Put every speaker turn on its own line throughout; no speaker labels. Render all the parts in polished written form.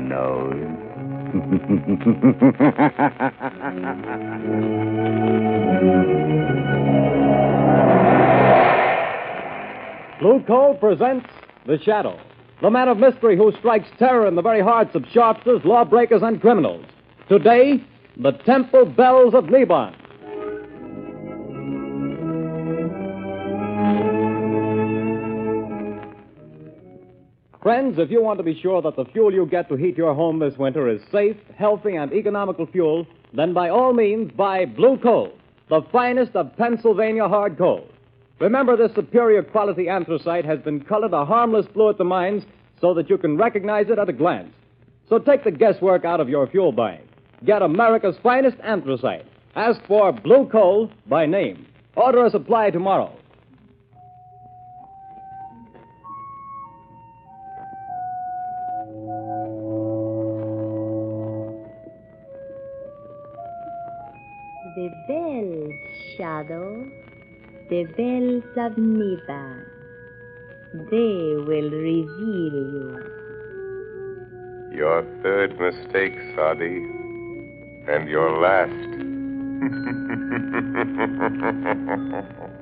nose.
Blue Coal presents The Shadow, the man of mystery who strikes terror in the very hearts of sharpsters, lawbreakers, and criminals. Today, the Temple Bells of Neban. Friends, if you want to be sure that the fuel you get to heat your home this winter is safe, healthy, and economical fuel, then by all means buy Blue Coal, the finest of Pennsylvania hard coal. Remember, this superior quality anthracite has been colored a harmless blue at the mines so that you can recognize it at a glance. So take the guesswork out of your fuel buying. Get America's finest anthracite. Ask for Blue Coal by name. Order a supply tomorrow.
The bells, Shadow. The bells of Neban. They will reveal you.
Your third mistake, Sadi. And your last.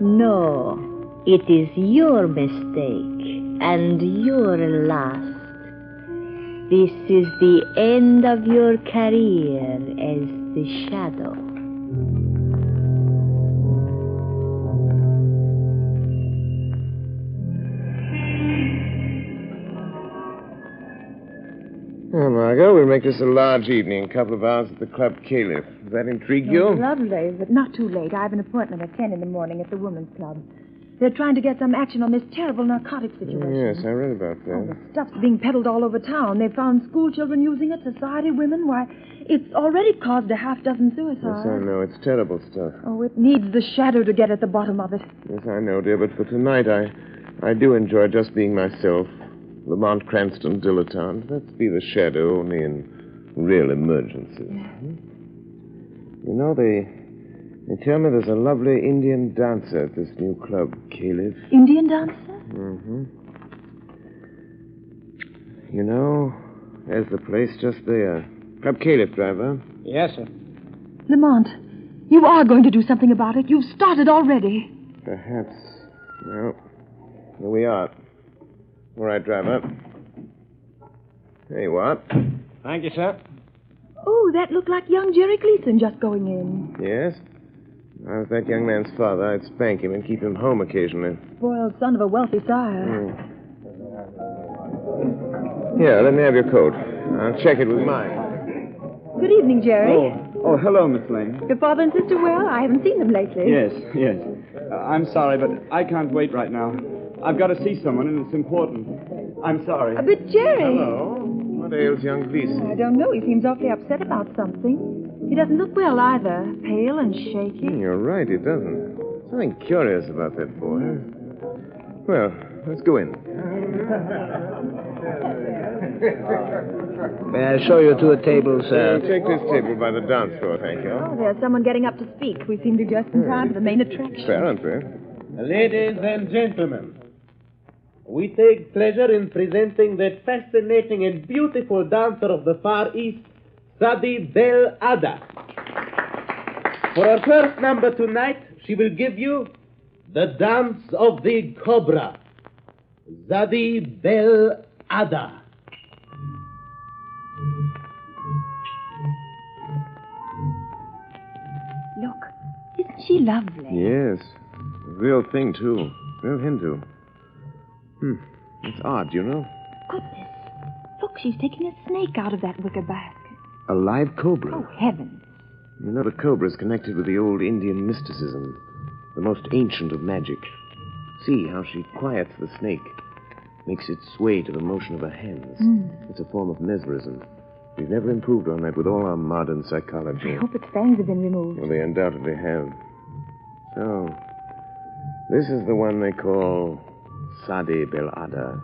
No, it is your mistake and your last. This is the end of your career as the Shadow.
Well, Margot, we'll make this a large evening. A couple of hours at the Club Caliph. Does that intrigue you?
Lovely, but not too late. I have an appointment at 10 in the morning at the Women's Club. They're trying to get some action on this terrible narcotic situation.
Yes, I read about that.
Oh, the stuff's being peddled all over town. They've found school children using it, society women. Why, it's already caused a half dozen suicides.
Yes, I know. It's terrible stuff.
Oh, it needs the Shadow to get at the bottom of it.
Yes, I know, dear, but for tonight, I do enjoy just being myself. Lamont Cranston dilettante. Let's be the Shadow only in real emergencies. You know, they tell me there's a lovely Indian dancer at this new club, Caliph.
Indian dancer?
Mm-hmm. You know, there's the place just there. Club Caliph, driver.
Yes, sir.
Lamont, you are going to do something about it. You've started already.
Perhaps. Well, here we are. All right, driver. There you are.
Thank you, sir.
Oh, that looked like young Jerry Gleason just going in.
Yes? If I was that young man's father, I'd spank him and keep him home occasionally.
Spoiled son of a wealthy sire.
Here, let me have your coat. I'll check it with mine.
Good evening, Jerry.
Oh, hello, Miss Lane.
Your father and sister well? I haven't seen them lately.
Yes. I'm sorry, but I can't wait right now. I've got to see someone, and it's important. I'm sorry.
But, Jerry...
Hello. What ails young Gleason?
I don't know. He seems awfully upset about something. He doesn't look well either. Pale and shaky.
You're right, he doesn't. Something curious about that boy. Well, let's go in.
May I show you to a table, sir?
Take this table by the dance floor, thank you.
Oh, there's someone getting up to speak. We seem to be just in time for the main attraction.
Apparently.
Ladies and gentlemen, we take pleasure in presenting that fascinating and beautiful dancer of the Far East, Sadi Bel Ada. For our first number tonight, she will give you the dance of the cobra, Sadi Bel Ada.
Look, isn't she lovely?
Yes. Real thing, too. Real Hindu. It's odd, you know?
Goodness. Look, she's taking a snake out of that wicker basket.
A live cobra.
Oh, heavens.
You know, the cobra is connected with the old Indian mysticism, the most ancient of magic. See how she quiets the snake, makes it sway to the motion of her hands. It's a form of mesmerism. We've never improved on that with all our modern psychology.
I hope its fangs have been removed.
Well, they undoubtedly have. So, this is the one they call Sadi Bel Ada.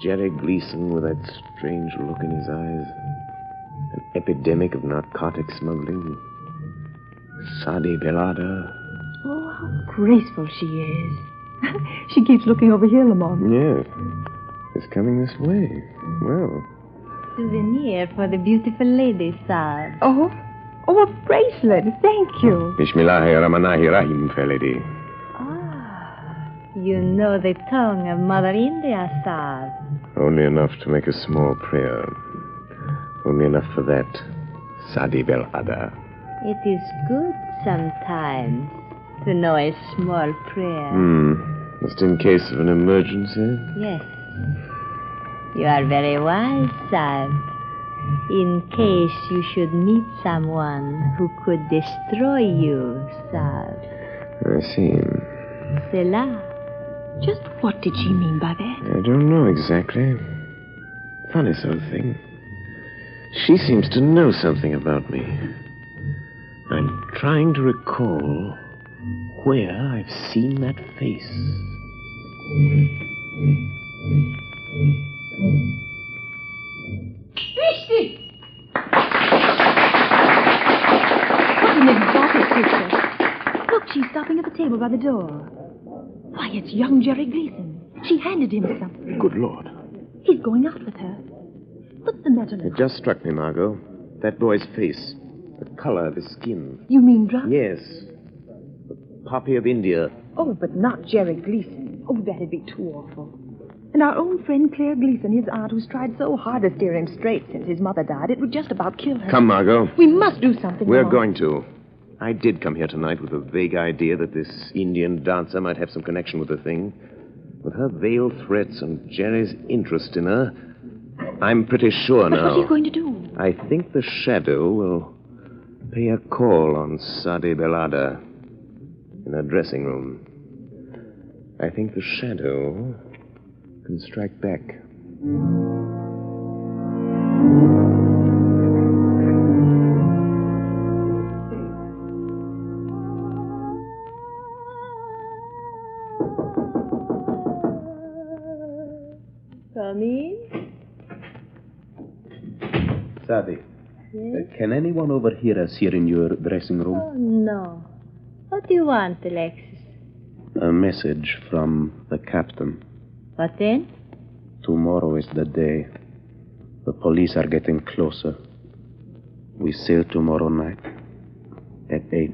Jerry Gleason with that strange look in his eyes. An epidemic of narcotic smuggling. Sadi Bel Ada.
Oh, how graceful she is. She keeps looking over here, Lamont.
Yes. It's coming this way. Well,
souvenir for the beautiful lady, sir.
Oh, a bracelet. Thank you.
Bismillahirrahmanirrahim, fair lady.
You know the tongue of Mother India, sir.
Only enough to make a small prayer. Only enough for that, Sadi Bel Ada.
It is good sometimes to know a small prayer.
Just in case of an emergency?
Yes. You are very wise, sir. In case you should meet someone who could destroy you, sir.
I see.
Selah.
Just what did she mean by that?
I don't know exactly. Funny sort of thing. She seems to know something about me. I'm trying to recall where I've seen that face.
What an exotic picture. Look, she's stopping at the table by the door. Why, it's young Jerry Gleason. She handed him something.
Good Lord.
He's going out with her. What's the matter now?
It just struck me, Margot. That boy's face. The color of his skin.
You mean drunk?
Yes. The poppy of India.
Oh, but not Jerry Gleason. Oh, that'd be too awful. And our own friend Claire Gleason, his aunt, who's tried so hard to steer him straight since his mother died, it would just about kill her.
Come, Margot.
We must do something.
We're
more.
going to. I did come here tonight with a vague idea that this Indian dancer might have some connection with the thing. With her veiled threats and Jerry's interest in her, I'm pretty sure
But
now.
what are you going to do?
I think the Shadow will pay a call on Sadi Bel Ada in her dressing room. I think the Shadow can strike back.
Come in.
Sadi,
Yes?
can anyone overhear us here in your dressing room?
Oh, no. What do you want, Alexis?
A message from the captain.
What then?
Tomorrow is the day. The police are getting closer. We sail tomorrow night at 8.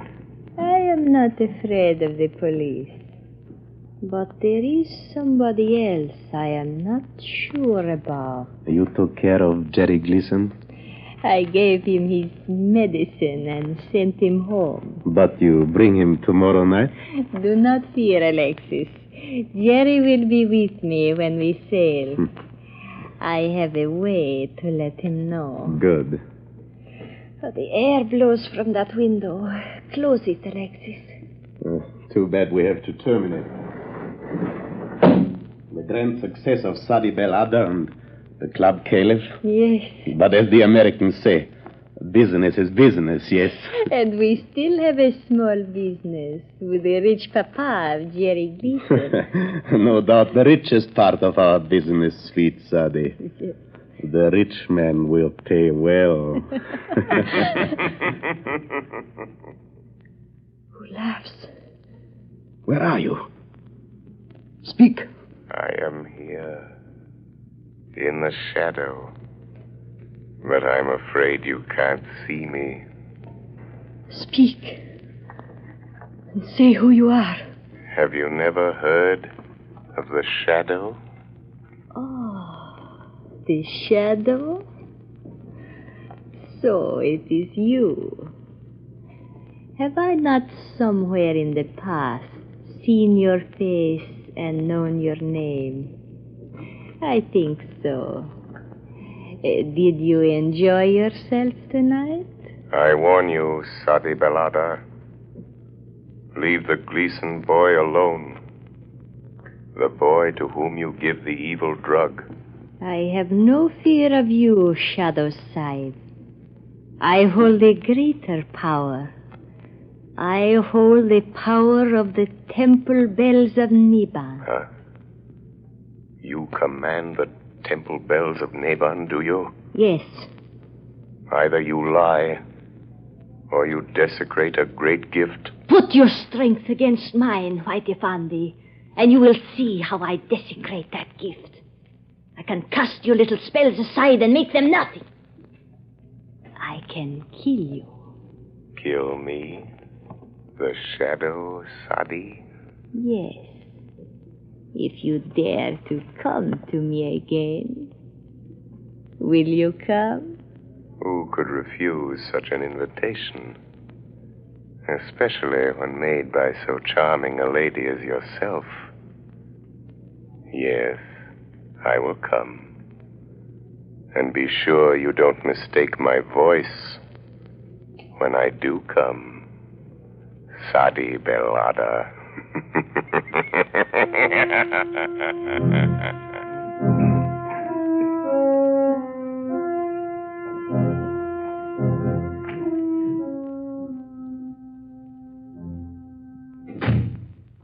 I am not afraid of the police. But there is somebody else I am not sure about.
You took care of Jerry Gleason,
I gave him his medicine and sent him home.
but you bring him tomorrow night?
Do not fear, Alexis. Jerry will be with me when we sail. I have a way to let him know.
Good.
Oh, the air blows from that window. Close it, Alexis.
Too bad we have to terminate. The grand success of Sadi Bel Ada and the Club Caliph.
Yes.
But as the Americans say, business is business, yes?
And we still have a small business with the rich papa of Jerry Gleason.
No doubt the richest part of our business, sweet Sadi. The rich man will pay well.
Who laughs?
Where are you? Speak.
I am here. In the shadow. But I'm afraid you can't see me.
Speak. And say who you are.
Have you never heard of the shadow?
Oh, the shadow? So it is you. Have I not somewhere in the past seen your face and known your name? I think so. Did you enjoy yourself tonight?
I warn you, Sadi Bel Ada. Leave the Gleason boy alone. The boy to whom you give the evil drug.
I have no fear of you, Shadow Side. I hold a greater power. I hold the power of the temple bells of Neban.
Huh? You command the temple bells of Neban, do you?
Yes.
Either you lie, or you desecrate a great gift.
Put your strength against mine, White Effendi, and you will see how I desecrate that gift. I can cast your little spells aside and make them nothing. I can kill you.
Kill me? The shadow, Sadi?
Yes. If you dare to come to me again. Will you come?
Who could refuse such an invitation? Especially when made by so charming a lady as yourself. Yes, I will come. And be sure you don't mistake my voice when I do come. Sadi Belada.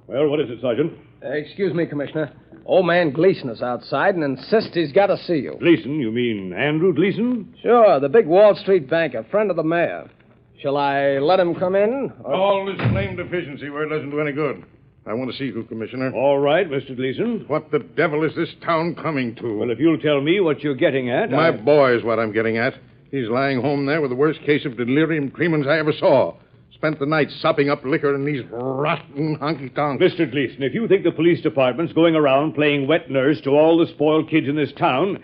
Well, what is it, Sergeant?
Excuse me, Commissioner. Old man Gleason is outside and insists he's got to see you.
Gleason? You mean Andrew Gleason?
Sure, the big Wall Street banker, friend of the mayor. Shall I let him come in? Or...
All this claim deficiency where it doesn't do any good. I want to see you, Commissioner.
All right, Mr. Gleason.
What the devil is this town coming to?
Well, if you'll tell me what you're getting at,
My boy is what I'm getting at. He's lying home there with the worst case of delirium tremens I ever saw. Spent the night sopping up liquor in these rotten honky-tonks.
Mr. Gleason, if you think the police department's going around playing wet nurse to all the spoiled kids in this town,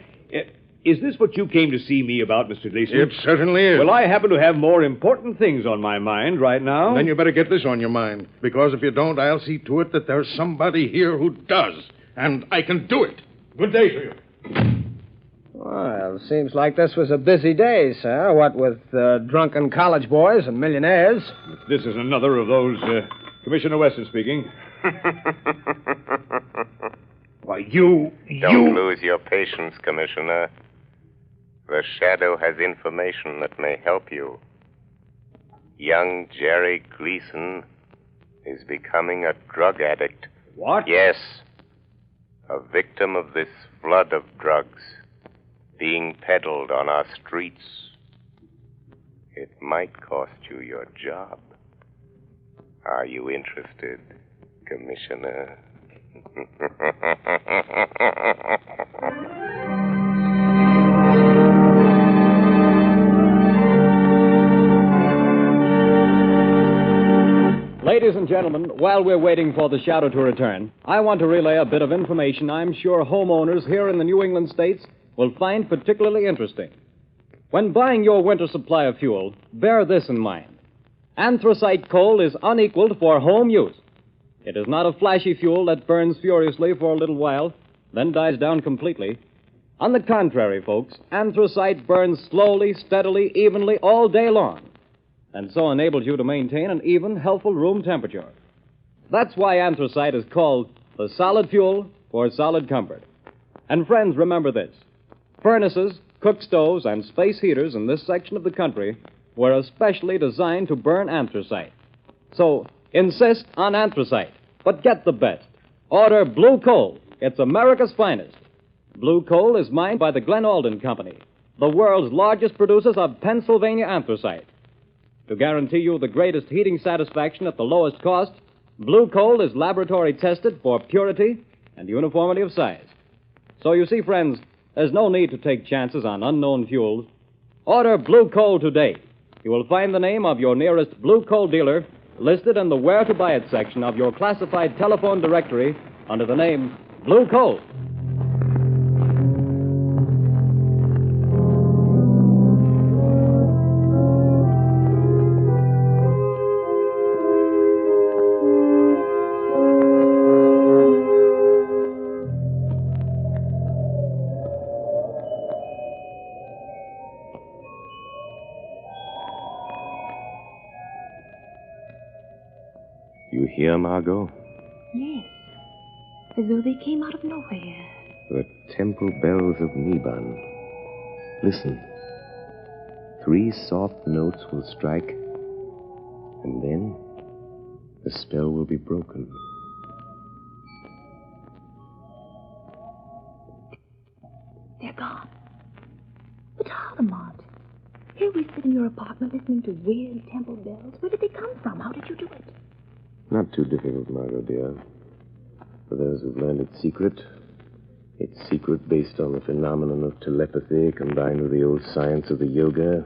is this what you came to see me about, Mr. Gleason?
It certainly is.
Well, I happen to have more important things on my mind right now.
Then you better get this on your mind, because if you don't, I'll see to it that there's somebody here who does, and I can do it. Good day to you.
Well, seems like this was a busy day, sir. What with drunken college boys and millionaires.
This is another of those... Commissioner Weston speaking.
Why, you...
Don't lose your patience, Commissioner. The Shadow has information that may help you. Young Jerry Gleason is becoming a drug addict.
What?
Yes. A victim of this flood of drugs being peddled on our streets. It might cost you your job. Are you interested, Commissioner?
Ladies and gentlemen, while we're waiting for the Shadow to return, I want to relay a bit of information I'm sure homeowners here in the New England states will find particularly interesting. When buying your winter supply of fuel, bear this in mind. Anthracite coal is unequaled for home use. It is not a flashy fuel that burns furiously for a little while, then dies down completely. On the contrary, folks, anthracite burns slowly, steadily, evenly all day long, and so enables you to maintain an even, healthful room temperature. That's why anthracite is called the solid fuel for solid comfort. And friends, remember this. Furnaces, cook stoves, and space heaters in this section of the country were especially designed to burn anthracite. So, insist on anthracite, but get the best. Order blue coal. It's America's finest. Blue coal is mined by the Glen Alden Company, the world's largest producers of Pennsylvania anthracite. To guarantee you the greatest heating satisfaction at the lowest cost, blue coal is laboratory tested for purity and uniformity of size. So you see, friends, there's no need to take chances on unknown fuels. Order blue coal today. You will find the name of your nearest blue coal dealer listed in the Where to Buy It section of your classified telephone directory under the name Blue Coal.
You hear, Margot?
Yes. As though they came out of nowhere.
The temple bells of Neban. Listen. 3 soft notes will strike, and then the spell will be broken.
They're gone. But Harlemont, here we sit in your apartment listening to weird temple bells. Where did they come from? How did you do it?
Not too difficult, Margot, dear. For those who've learned its secret, Its secret based on the phenomenon of telepathy combined with the old science of the yoga.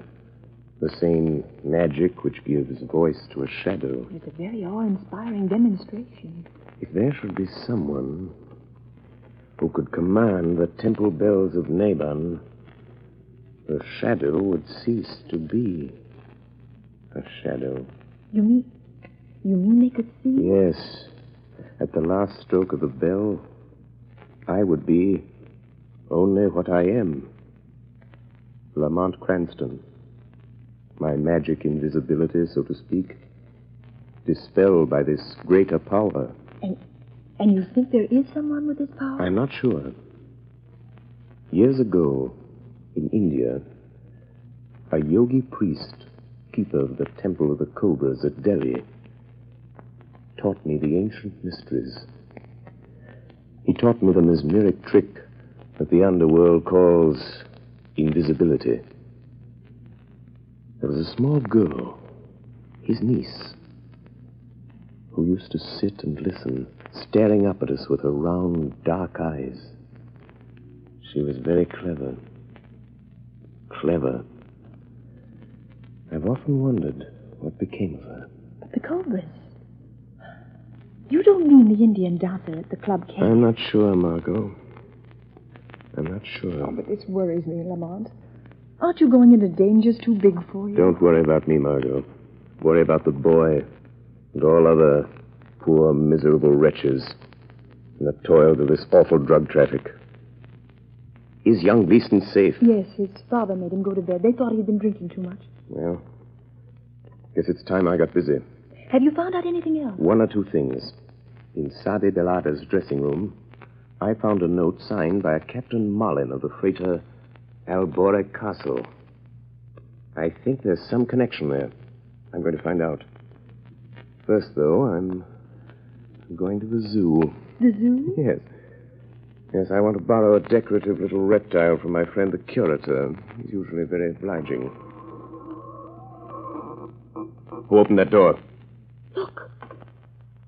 The same magic which gives voice to a shadow.
It's a very awe-inspiring demonstration.
If there should be someone who could command the temple bells of Neban, the shadow would cease to be a shadow.
You mean they could see?
Yes. At the last stroke of the bell, I would be only what I am. Lamont Cranston. My magic invisibility, so to speak, dispelled by this greater power.
And you think there is someone with this power?
I'm not sure. Years ago, in India, a yogi priest, keeper of the Temple of the Cobras at Delhi, taught me the ancient mysteries. He taught me the mesmeric trick that the underworld calls invisibility. There was a small girl, his niece, who used to sit and listen, staring up at us with her round, dark eyes. She was very clever. Clever. I've often wondered what became of her.
But the Cobras. You don't mean the Indian dancer at the club cave?
I'm not sure, Margot. I'm not sure.
Oh, but this worries me, Lamont. Aren't you going into dangers too big for you?
Don't worry about me, Margot. Worry about the boy and all other poor, miserable wretches in the toils of this awful drug traffic. Is young Gleason safe?
Yes, his father made him go to bed. They thought he'd been drinking too much.
Well, guess it's time I got busy.
Have you found out anything else?
One or two things. In Sadi Belada's dressing room, I found a note signed by a Captain Marlin of the freighter Albore Castle. I think there's some connection there. I'm going to find out. First, though, I'm going to the zoo.
The zoo?
Yes. Yes, I want to borrow a decorative little reptile from my friend the curator. He's usually very obliging. Who opened that door?
Look.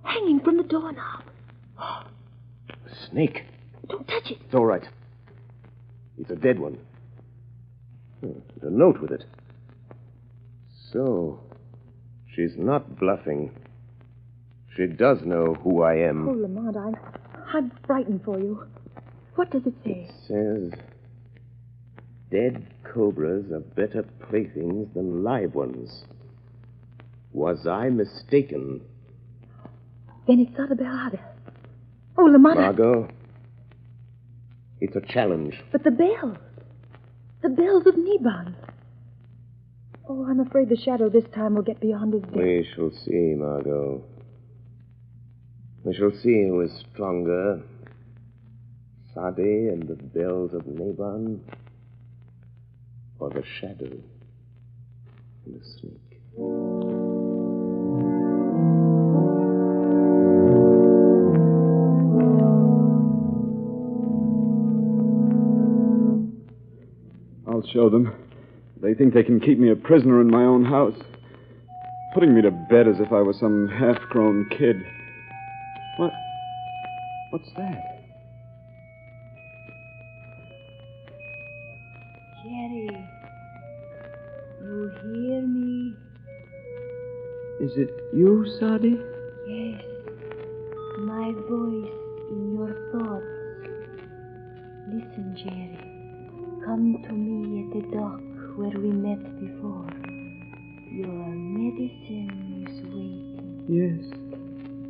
Hanging from the doorknob.
A snake.
Don't touch it.
It's all right. It's a dead one. There's a note with it. So, she's not bluffing. She does know who I am.
Oh, Lamont, I'm frightened for you. What does it say?
It says, dead cobras are better playthings than live ones. Was I mistaken?
Then it's Sadi Belada. Oh, Lamont.
Margot, it's a challenge.
But the bells. The bells of Neban. Oh, I'm afraid the shadow this time will get beyond his depth.
We shall see, Margot. We shall see who is stronger. Sadi and the bells of Neban, or the shadow and the snake.
I'll show them. They think they can keep me a prisoner in my own house, putting me to bed as if I was some half-grown kid. What's that?
Jerry, you hear me?
Is it you, Sadi?
Yes, my voice in your thoughts. Listen, Jerry. Come to me at the dock where we met before. Your medicine is waiting.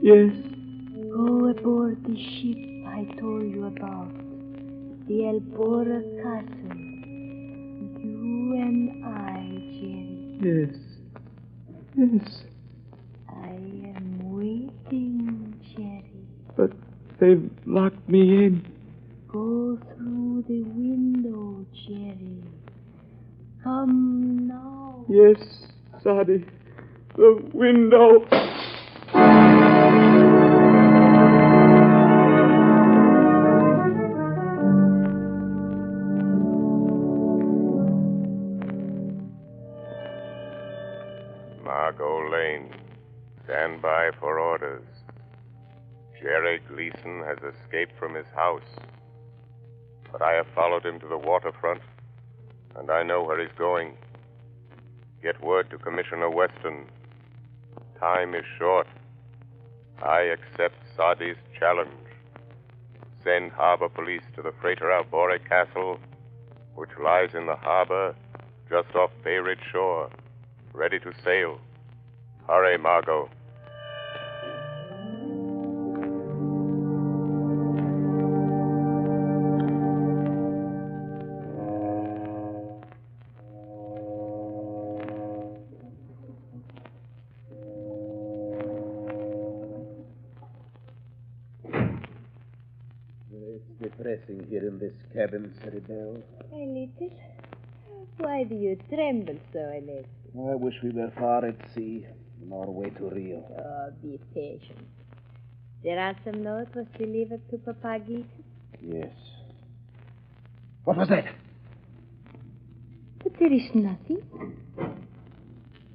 Yes.
Go aboard the ship I told you about, the Albora Castle. You and I, Jerry.
Yes.
I am waiting, Jerry.
But they've locked me in.
Go through the window, Jerry. Come now.
Yes, Sadi. The window.
Margot Lane, stand by for orders. Jerry Gleason has escaped from his house.
but I have followed him to the waterfront, and I know where he's going. Get word to Commissioner Weston. Time is short. I accept Sadi's challenge. Send harbor police to the freighter Albore Castle, which lies in the harbor just off Bay Ridge shore, ready to sail. Hurry, Margot.
It's depressing here in this cabin, Ceribel.
A little. Why do you tremble so, Alexis?
I wish we were far at sea, on our way to Rio.
Oh, be patient. The ransom note was delivered to Papa Gleason?
Yes. What was that?
But there is nothing.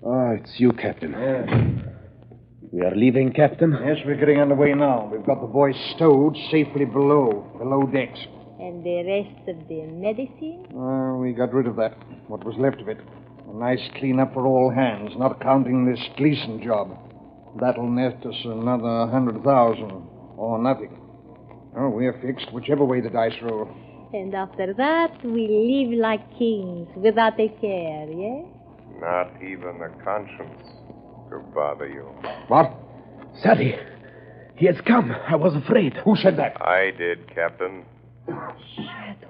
Oh, it's you, Captain. Yes. We are leaving, Captain?
Yes, we're getting underway now. We've got the boys stowed safely below decks.
And the rest of the medicine?
We got rid of that, what was left of it. A nice clean-up for all hands, not counting this Gleason job. That'll net us another 100,000, or nothing. Oh, we're fixed, whichever way the dice roll.
And after that, we live like kings, without a care, yes?
Not even a conscience to bother you.
What?
Sally, he has come. I was afraid.
Who said that?
I did, Captain.
Shadow.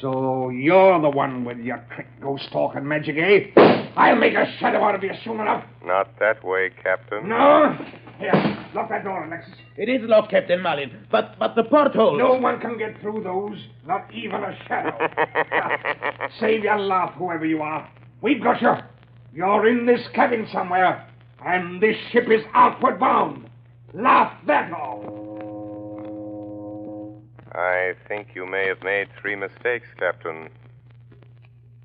So you're the one with your trick ghost talk and magic, eh? I'll make a shadow out of you soon enough.
Not that way, Captain.
No? Here, lock that door, Alexis.
It is locked, Captain Malin, but the porthole...
No one can get through those, not even a shadow. Save your laugh, whoever you are. We've got you. You're in this cabin somewhere, and this ship is outward bound. Laugh that off.
I think you may have made 3 mistakes, Captain.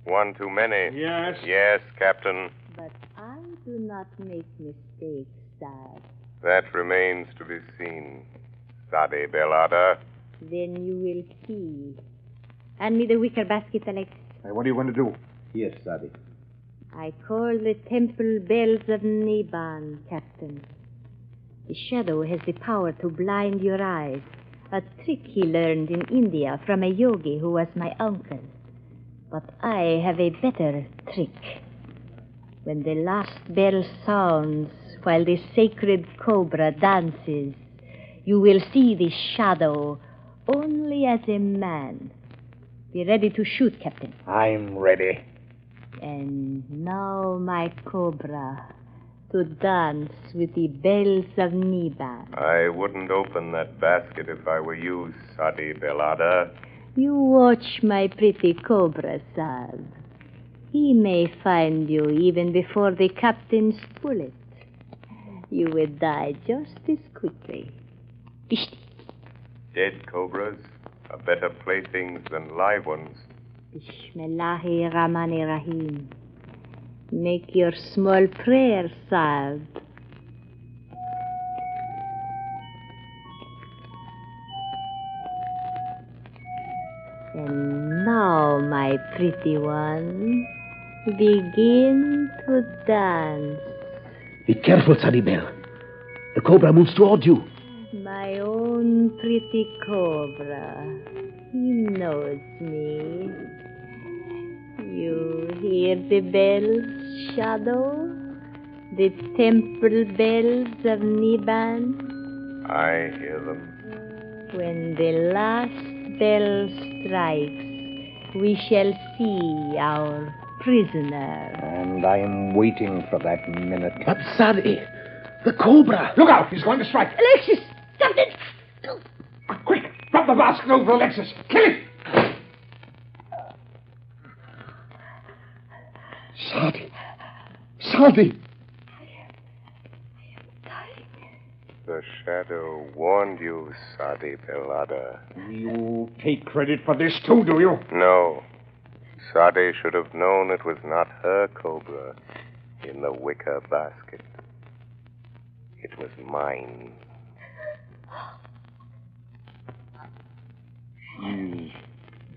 One too many.
Yes?
Yes, Captain.
But I do not make mistakes, Sad.
That remains to be seen. Sadi Belada.
Then you will see. Hand me the wicker basket, Alexis.
Hey, what are you going to do?
Yes, Sadi.
I call the temple bells of Neban, Captain. The shadow has the power to blind your eyes. A trick he learned in India from a yogi who was my uncle. But I have a better trick. When the last bell sounds while the sacred cobra dances, you will see the shadow only as a man. Be ready to shoot, Captain.
I'm ready.
And now, my cobra, to dance with the bells of Neban.
I wouldn't open that basket if I were you, Sadi Belada.
You watch my pretty cobra, Sab. He may find you even before the captain's bullet. You would die just as quickly.
Dead cobras are better playthings than live ones.
Bismillahi Rahmani Rahim. Make your small prayer, Sab. And now, my pretty one, begin to dance.
Be careful, Sadi Bell. The cobra moves toward you.
My own pretty cobra. He knows me. You hear the bells, Shadow? The temple bells of Neban?
I hear them.
When the last bell strikes, we shall see our prisoner.
And I'm waiting for that minute.
But, Sadi, the cobra.
Look out! He's going to strike.
Alexis! Captain!
Quick! Drop the basket over Alexis. Kill it!
Sadi. Sadi.
The shadow warned you, Sadi Belada.
You take credit for this, too, do you?
No. Sadi should have known it was not her cobra in the wicker basket. It was mine.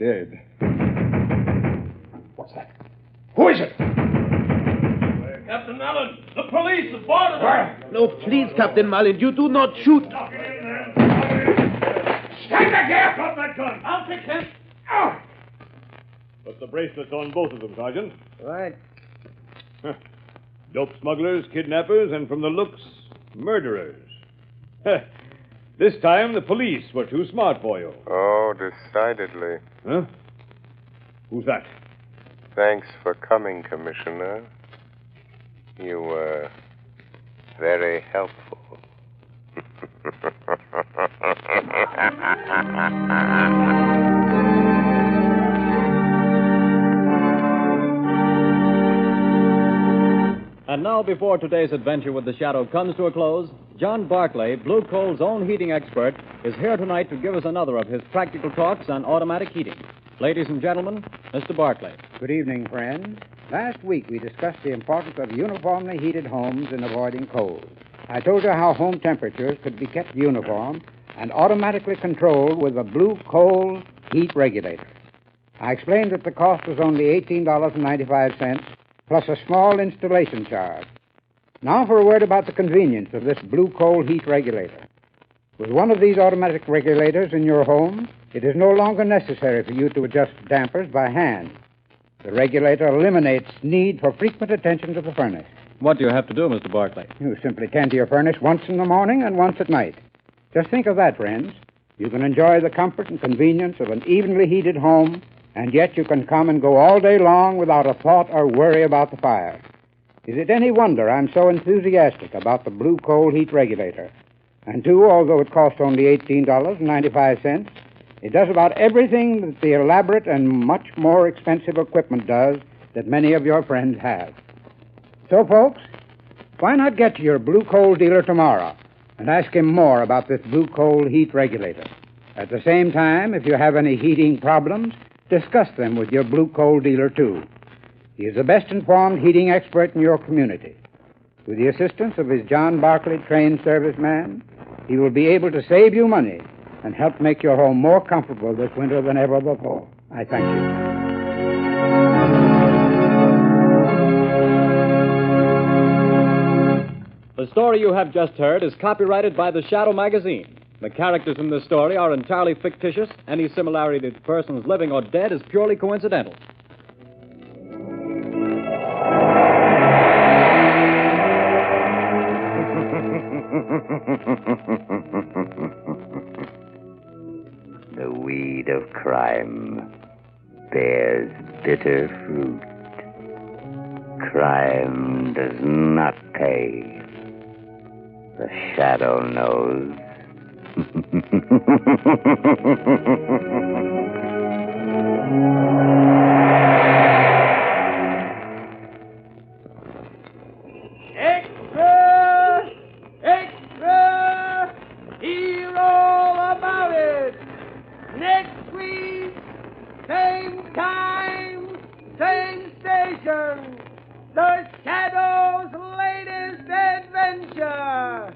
dead. What's that? Who is it?
Captain Allen, the police have boarded us.
No, please, Captain Malin, you do not shoot.
Stand back here! Drop that gun. I'll fix him.
Put the bracelets on both of them, Sergeant.
Right.
Dope smugglers, kidnappers, and from the looks, murderers. This time the police were too smart for you.
Oh, decidedly.
Huh? Who's that?
Thanks for coming, Commissioner. You were very helpful.
And now, before today's adventure with the Shadow comes to a close, John Barclay, Blue Coal's own heating expert, is here tonight to give us another of his practical talks on automatic heating. Ladies and gentlemen, Mr. Barclay.
Good evening, friends. Last week we discussed the importance of uniformly heated homes in avoiding cold. I told you how home temperatures could be kept uniform and automatically controlled with a Blue Coal heat regulator. I explained that the cost was only $18.95 plus a small installation charge. Now for a word about the convenience of this Blue Coal heat regulator. With one of these automatic regulators in your home, it is no longer necessary for you to adjust dampers by hand. The regulator eliminates need for frequent attention to the furnace.
What do you have to do, Mr. Barclay?
You simply tend to your furnace once in the morning and once at night. Just think of that, friends. You can enjoy the comfort and convenience of an evenly heated home, and yet you can come and go all day long without a thought or worry about the fire. Is it any wonder I'm so enthusiastic about the Blue Coal heat regulator? And, too, although it costs only $18.95, it does about everything that the elaborate and much more expensive equipment does that many of your friends have. So, folks, why not get to your Blue Coal dealer tomorrow and ask him more about this Blue Coal heat regulator? At the same time, if you have any heating problems, discuss them with your Blue Coal dealer, too. He is the best-informed heating expert in your community. With the assistance of his John Barclay trained serviceman, he will be able to save you money and help make your home more comfortable this winter than ever before. I thank you.
The story you have just heard is copyrighted by the Shadow magazine. The characters in this story are entirely fictitious. Any similarity to persons living or dead is purely coincidental.
The weed of crime bears bitter fruit. Crime does not pay. The Shadow knows.
Extra! Extra! Hear all about it! Next week, same time, same station. The Shadow's latest adventure.